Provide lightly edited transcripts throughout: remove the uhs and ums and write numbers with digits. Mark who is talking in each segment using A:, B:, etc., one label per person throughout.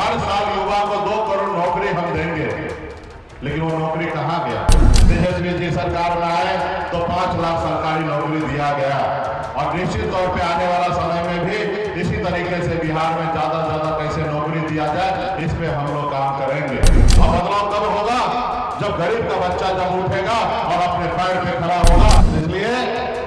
A: हर साल युवा को 2 करोड़ नौकरी हम देंगे, लेकिन वो नौकरी कहाँ गया? तेजस्वी जी सरकार में आए तो 5 लाख सरकारी नौकरी दिया गया, और निश्चित तौर पे आने वाला समय में भी इसी तरीके से बिहार में ज्यादा से ज्यादा कैसे नौकरी दिया जाए, इस पे हम लोग काम करेंगे। और बदलाव कब होगा? जब गरीब का बच्चा जब उठेगा और अपने पैर पे खड़ा होगा। इसलिए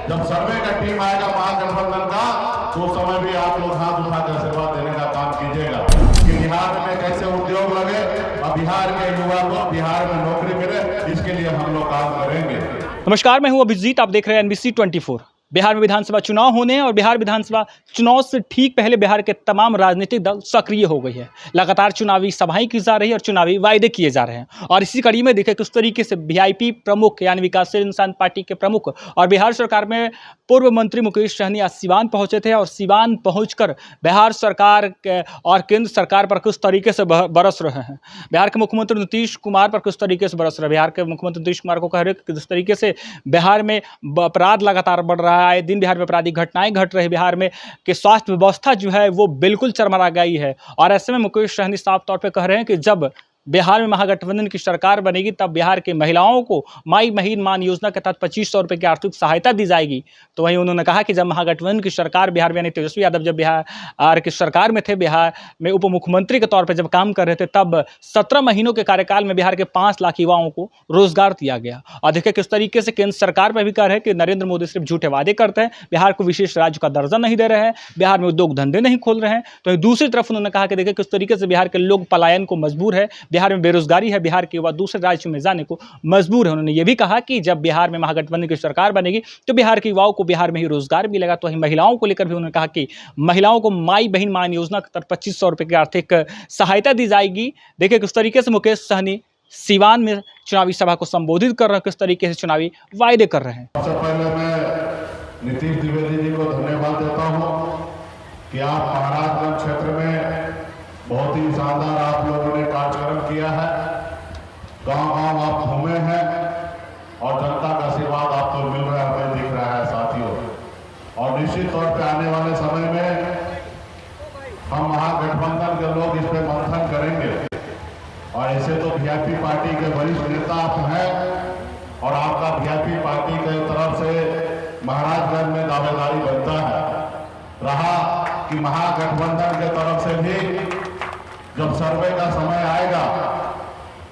A: जब सर्वे का टीम आएगा महागठबंधन का, तो उस समय भी आप लोग हाथ उठाकर आशीर्वाद देने का काम कीजिएगा कि बिहार में कैसे उद्योग लगे और बिहार के युवा को बिहार में नौकरी मिले, इसके लिए हम लोग काम करेंगे।
B: नमस्कार, मैं हूं अभिजीत, आप देख रहे हैं NBC 24। बिहार में विधानसभा चुनाव होने हैं और बिहार विधानसभा चुनाव से ठीक पहले बिहार के तमाम राजनीतिक दल सक्रिय हो गई है। लगातार चुनावी सभाएं की जा रही है और चुनावी वायदे किए जा रहे हैं। और इसी कड़ी में देखिए किस तरीके से VIP प्रमुख यानी विकासशील इंसान पार्टी के प्रमुख और बिहार सरकार में पूर्व मंत्री मुकेश सहनी आज सिवान पहुंचे थे और सिवान पहुंचकर बिहार सरकार और केंद्र सरकार पर किस तरीके से बरस रहे हैं। बिहार के मुख्यमंत्री नीतीश कुमार पर किस तरीके से बरस रहे हैं। बिहार के मुख्यमंत्री नीतीश कुमार को कह रहे कि किस तरीके से बिहार में अपराध लगातार बढ़ रहा है, आए दिन बिहार में आपराधिक घटनाएं घट रही, बिहार में कि स्वास्थ्य व्यवस्था जो है वो बिल्कुल चरमरा गई है। और ऐसे में मुकेश सहनी साफ तौर पे कह रहे हैं कि जब बिहार में महागठबंधन की सरकार बनेगी तब बिहार के महिलाओं को माई महीन मान योजना के तहत 2500 रुपये की आर्थिक सहायता दी जाएगी। तो वहीं उन्होंने कहा कि जब महागठबंधन की सरकार बिहार में यानी तेजस्वी यादव जब बिहार की सरकार में थे, बिहार में उप मुख्यमंत्री के तौर पर जब काम कर रहे थे, तब 17 महीनों के कार्यकाल में बिहार के 5 लाख युवाओं को रोजगार दिया गया। और देखिए किस तरीके से केंद्र सरकार पर भी कह रहे हैं कि नरेंद्र मोदी सिर्फ झूठे वादे करते हैं, बिहार को विशेष राज्य का दर्जा नहीं दे रहे हैं, बिहार में उद्योग धंधे नहीं खोल रहे हैं। तो दूसरी तरफ उन्होंने कहा कि देखिए किस तरीके से बिहार के लोग पलायन को मजबूर है, बिहार में बेरोजगारी है, बिहार के युवा दूसरे राज्यों में जाने को मजबूर है। उन्होंने ये भी कहा कि जब बिहार में महागठबंधन की सरकार बनेगी तो बिहार के युवाओं को बिहार में ही रोजगार मिलेगा। तो वहीं महिलाओं को लेकर भी उन्होंने कहा कि महिलाओं को माई बहन मान योजना के तहत 2500 रुपये की आर्थिक सहायता दी जाएगी। देखिए किस तरीके से मुकेश सहनी सिवान में चुनावी सभा को संबोधित कर रहे हैं, किस तरीके से चुनावी वायदे कर रहे हैं।
A: सबसे पहले मैं नीतीश द्विवेदी जी को धन्यवाद देता हूँ कि आप महाराजगंज क्षेत्र में बहुत ही शानदार आप लोगों ने कार्यक्रम किया है। गांव-गांव आप घूमे हैं और जनता का आशीर्वाद आपको मिल रहा है, हमें दिख रहा है साथियों। और निश्चित तौर पे आने वाले समय में हम महागठबंधन के लोग इस पे मंथन करेंगे। और ऐसे तो VIP पार्टी के वरिष्ठ नेता आप हैं और आपका VIP पार्टी के तरफ से महाराजगंज में दावेदारी बनता है रहा कि महागठबंधन के तरफ से भी जब सर्वे का समय आएगा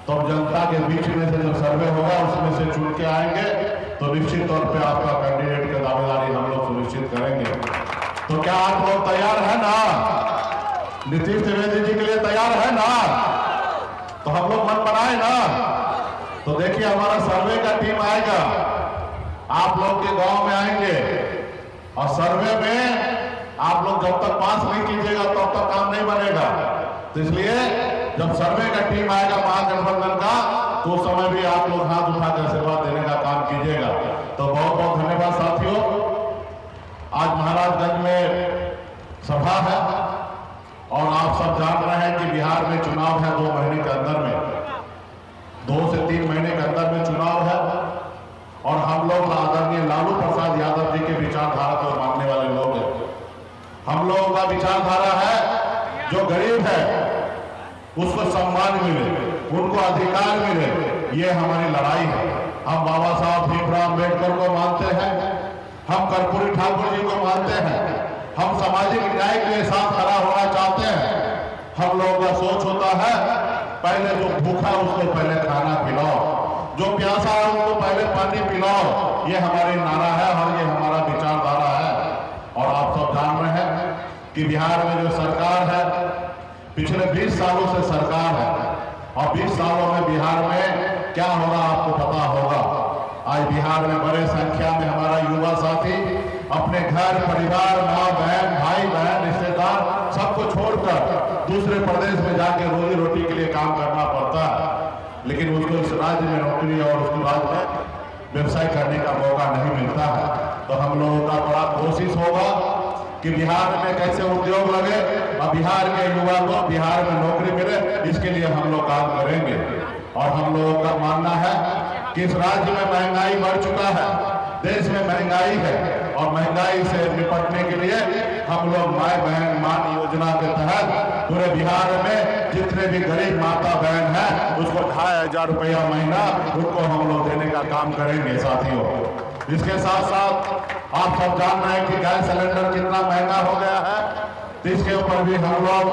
A: तो जनता के बीच में से जब सर्वे होगा उसमें से चुन के आएंगे, तो निश्चित तौर पे आपका कैंडिडेट की दावेदारी हम लोग सुनिश्चित करेंगे। तो क्या आप लोग तैयार है ना? नीतीश द्विवेदी जी के लिए तैयार है ना? तो हम लोग मन बनाए ना? तो देखिए हमारा सर्वे का टीम आएगा, आप लोग के गांव में आएंगे और सर्वे में आप लोग जब तक पास नहीं कीजिएगा तब तक काम नहीं बनेगा। तो इसलिए जब सर्वे का टीम आएगा महागठबंधन का, तो उस समय भी आप लोग हाथ उठाकर आशीर्वाद देने का काम कीजिएगा। तो बहुत बहुत धन्यवाद साथियों। आज महाराजगंज में सभा है और आप सब जान रहे हैं कि बिहार में चुनाव है 2 महीने के अंदर में, 2 से 3 महीने के अंदर में चुनाव है। और हम लोग आदरणीय लालू प्रसाद यादव जी के विचारधारा को मानने वाले लोग हैं। हम लोगों का विचारधारा है जो गरीब है उसको सम्मान मिले, उनको अधिकार मिले, ये हमारी लड़ाई है। हम बाबा साहब भीमराव अम्बेडकर को मानते हैं, हम कर्पूरी ठाकुर जी को मानते हैं, हम सामाजिक न्याय के साथ खड़ा होना चाहते हैं। हम लोगों का सोच होता है पहले जो भूखा उसको पहले खाना खिलाओ, जो प्यासा है उसको पहले पानी पिलाओ, ये हमारी नारा है और ये हमारा विचारधारा है। और आप सब जान रहे हैं कि बिहार में जो सरकार है पिछले 20 सालों से सरकार है और 20 सालों में बिहार में क्या हो रहा आपको पता होगा। आज बिहार में बड़े संख्या में हमारा युवा साथी अपने घर परिवार, माँ बहन, भाई बहन, रिश्तेदार सबको छोड़कर दूसरे प्रदेश में जाके रोजी रोटी के लिए काम करना पड़ता है, लेकिन उसको इस राज्य में नौकरी और उसके राज्य में व्यवसाय करने का मौका नहीं मिलता है। तो हम लोगों का बड़ा कोशिश होगा कि बिहार में कैसे उद्योग लगे और बिहार के युवा को बिहार में नौकरी मिले, इसके लिए हम लोग काम करेंगे। और हम लोगों का मानना है कि इस राज्य में महंगाई बढ़ चुका है, देश में महंगाई है और महंगाई से निपटने के लिए हम लोग माई बहन मान योजना के तहत पूरे बिहार में जितने भी गरीब माता बहन हैं उसको 2500 रुपया महीना उनको हम लोग देने का काम करेंगे साथियों। इसके साथ साथ आप सब जान रहे हैं कि गैस सिलेंडर कितना महंगा हो गया है, तो इसके ऊपर भी हम लोग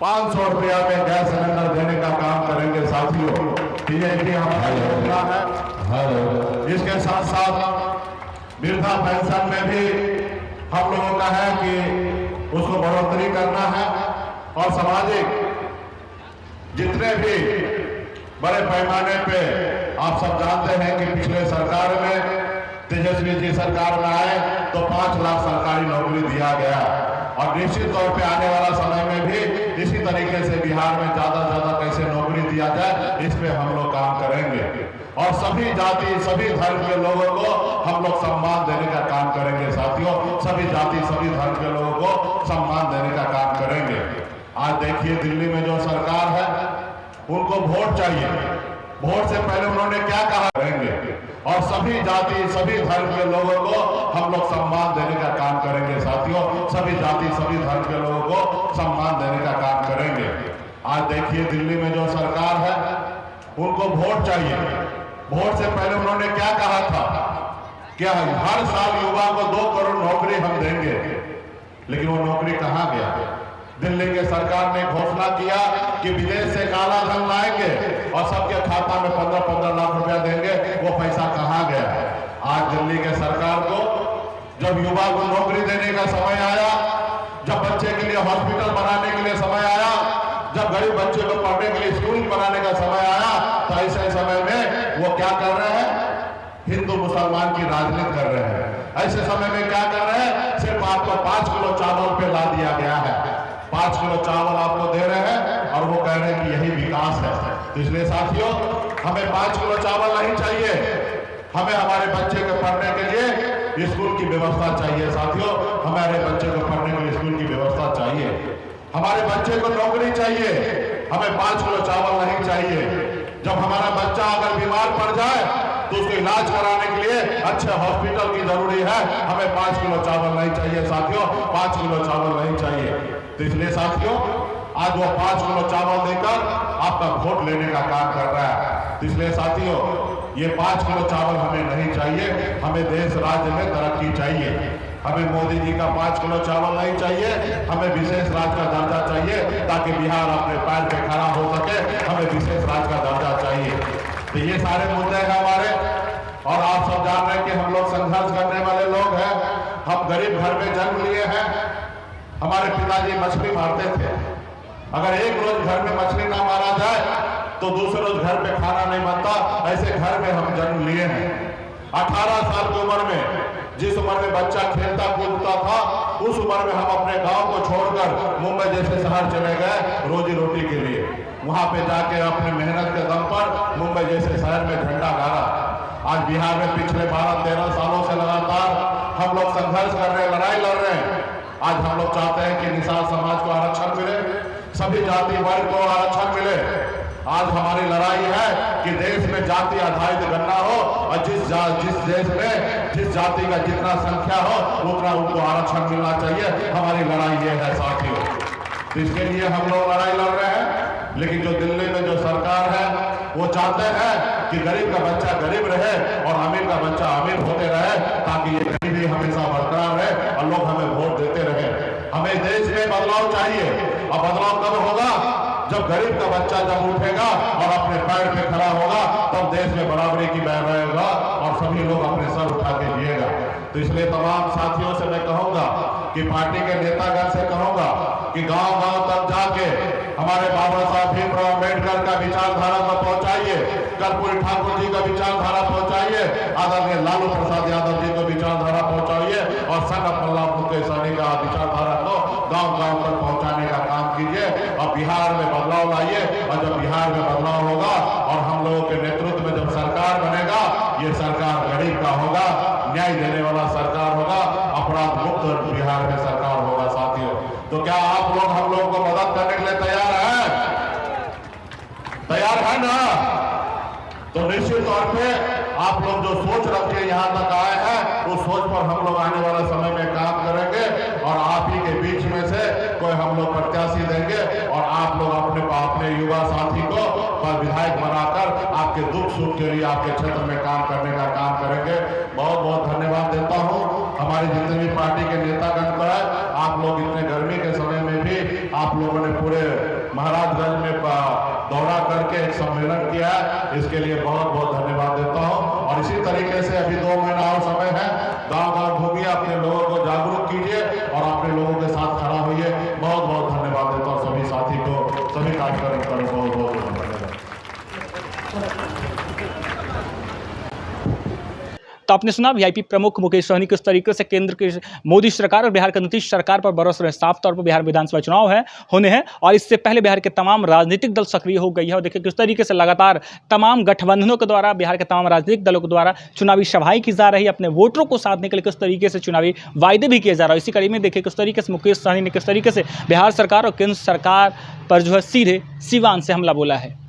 A: 500 रुपया में गैस सिलेंडर देने का काम करेंगे साथियों। ये भी हमारा योजना है। इसके साथ साथ वृद्धा पेंशन में भी हम लोगों का है कि उसको बढ़ोतरी करना है और सामाजिक जितने भी बड़े पैमाने पे आप सब जानते हैं कि पिछले सरकार में तेजस्वी जी सरकार में आए तो 5 लाख सरकारी नौकरी दिया गया और निश्चित तौर पे आने वाला समय में भी इसी तरीके से बिहार में ज्यादा से ज्यादा कैसे नौकरी दिया जाए इस पे हम लोग काम करेंगे और सभी जाति सभी धर्म के लोगों को हम लोग सम्मान देने का काम करेंगे साथियों। सभी जाति सभी धर्म के लोगों को सम्मान देने का काम करेंगे। आज देखिए दिल्ली में जो सरकार है उनको वोट चाहिए, वोट से पहले उन्होंने क्या कहा करेंगे और सभी जाति सभी धर्म के लोगों को हम लोग सम्मान देने का काम करेंगे साथियों। सभी जाति सभी धर्म के लोगों को सम्मान देने का काम करेंगे। आज देखिए दिल्ली में जो सरकार है उनको वोट चाहिए, वोट से पहले उन्होंने क्या कहा था कि हर साल युवा को 2 करोड़ नौकरी हम देंगे, लेकिन वो नौकरी कहां गया? दिल्ली के सरकार ने घोषणा किया कि विदेश से काला धन लाएंगे और सबके खाता में 15-15 लाख रुपया देंगे, वो पैसा कहां गया? आज दिल्ली के सरकार को जब युवा को नौकरी देने का समय आया, जब बच्चे के लिए हॉस्पिटल बनाने के लिए समय आया, जब गरीब बच्चे को पढ़ने के लिए स्कूल बनाने का समय आया, तो ऐसे समय में वो क्या कर रहे हैं? हिंदू मुसलमान की राजनीति कर रहे हैं। ऐसे समय में क्या कर रहे हैं? सिर्फ आपको 5 किलो चावल पे ला दिया गया है, 5 किलो चावल आपको दे रहे हैं और वो कह रहे हैं कि यही विकास है। तो इसलिए साथियों हमें 5 किलो चावल नहीं चाहिए, हमें हमारे बच्चे को पढ़ने के लिए स्कूल की व्यवस्था चाहिए साथियों। हमारे बच्चे को पढ़ने के लिए स्कूल की व्यवस्था चाहिए, हमारे बच्चे को नौकरी चाहिए, हमें 5 किलो चावल नहीं चाहिए। जब हमारा बच्चा अगर बीमार पड़ जाए तो उसको इलाज कराने के लिए अच्छे हॉस्पिटल की जरूरी है, हमें 5 किलो चावल नहीं चाहिए साथियों, 5 किलो चावल नहीं चाहिए। तो इसलिए साथियों आज वो 5 किलो चावल देकर आपका वोट लेने का काम कर रहा है। तो इसलिए साथियों ये 5 किलो चावल हमें नहीं चाहिए, हमें देश राज्य में तरक्की चाहिए। हमें मोदी जी का 5 किलो चावल नहीं चाहिए, हमें विशेष राज्य का दर्जा चाहिए ताकि बिहार अपने पैर पे खड़ा हो सके, हमें विशेष राज्य का दर्जा चाहिए। तो ये सारे मुद्दे हैं हमारे और आप सब जान रहे हैं कि हम लोग संघर्ष करने वाले लोग हैं। हम गरीब घर में जन्म लिए हैं, हमारे पिताजी मछली मारते थे, अगर एक रोज घर में मछली ना मारा जाए तो दूसरे रोज घर पे खाना नहीं बनता, ऐसे घर में हम जन्म लिए हैं। 18 साल की उम्र में जिस उम्र में बच्चा खेलता कूदता था उस उम्र में हम अपने गांव को छोड़कर मुंबई जैसे शहर चले गए रोजी रोटी के लिए। वहां पे जाके अपनी मेहनत के दम पर मुंबई जैसे शहर में झंडा गाड़ा। आज बिहार में पिछले 12-13 सालों से लगातार हम लोग संघर्ष कर रहे हैं, लड़ाई लड़ रहे हैं। आज हम लोग चाहते हैं कि निषाद समाज को आरक्षण मिले, सभी जाति वर्ग को आरक्षण मिले। आज हमारी लड़ाई है कि देश में जाति आधारित गणना हो और जिस देश में जिस जाति का जितना संख्या हो उतना उनको आरक्षण मिलना चाहिए। हमारी लड़ाई ये है साथियों। तो इसके लिए हम लोग लड़ाई लड़ रहे हैं, लेकिन जो दिल्ली में जो सरकार है वो चाहते हैं कि गरीब का बच्चा गरीब रहे और अमीर का बच्चा अमीर होते रहे, ताकि ये गरीबी हमेशा बरकरार रहे और लोग हमें वोट देते रहे। हमें देश में बदलाव चाहिए और बदलाव कब होगा? जब गरीब का बच्चा जब उठेगा और अपने पैर पे खड़ा होगा तब देश में बराबरी की बह रहेगा और सभी लोग अपने सर उठा के जिएगा। तो इसलिए तमाम साथियों से मैं कहूंगा कि पार्टी के नेतागण से कहूंगा कि गांव-गांव तक जाके हमारे बाबा साहब भीमराव अम्बेडकर का विचारधारा को पहुंचाइए, कर्पूरी ठाकुर जी का विचारधारा पहुंचाइए, आदरणीय लालू प्रसाद यादव जी को विचारधारा पहुंचाइए और सन अब्दुल्ला मुकेश सहनी का विचारधारा को गांव-गांव तक पहुंचाने का काम कीजिए और बिहार में बदलाव लाइए। और जब बिहार में बदलाव होगा और हम लोगों के नेतृत्व में जब सरकार बनेगा, ये सरकार गरीब का होगा, न्याय देने वाला सरकार होगा, अपराध मुक्त बिहार में सरकार होगा साथियों। तो क्या आप लोग हम लोग को मदद करने के लिए तैयार हैं? तैयार है ना? तो निश्चित तौर पे आप लोग जो सोच रख के यहाँ तक आए हैं उस सोच पर हम लोग आने वाले समय में काम करेंगे और आप ही के बीच में से कोई हम लोग प्रत्याशी देंगे और आप लोग अपने युवा साथी को विधायक बनाकर आपके दुख सुख के लिए आपके क्षेत्र में काम करने का काम करेंगे। बहुत बहुत धन्यवाद देता हूं हमारी जितने भी पार्टी के नेतागण को है। आप लोग इतने गर्मी के समय में भी आप लोगों ने पूरे महाराजगंज में दौरा करके एक सम्मेलन किया है, इसके लिए बहुत बहुत धन्यवाद देता हूं। और इसी तरीके से अभी 2 महीना और समय है, गांव-गांव घूमिए, अपने लोगों को जागरूक कीजिए और अपने लोगों के साथ खड़ा होइए। बहुत बहुत धन्यवाद देता हूं सभी साथी को, सभी कार्यक्रम को बहुत बहुत धन्यवाद।
B: तो आपने सुना वीआईपी प्रमुख मुकेश सहनी किस तरीके से केंद्र की मोदी सरकार और बिहार की नीतीश सरकार पर बरस रहे। साफ तौर पर बिहार विधानसभा चुनाव होने हैं और इससे पहले बिहार के तमाम राजनीतिक दल सक्रिय हो गई है। और देखिए किस तरीके से लगातार तमाम गठबंधनों के द्वारा बिहार के तमाम राजनीतिक दलों के द्वारा चुनावी सभाएं की जा रही है। अपने वोटरों को साधने के लिए किस तरीके से चुनावी वायदे भी किए जा रहा है। इसी कड़ी में देखिए किस तरीके से मुकेश सहनी ने किस तरीके से बिहार सरकार और केंद्र सरकार पर जो है सीधे सीवान से हमला बोला है।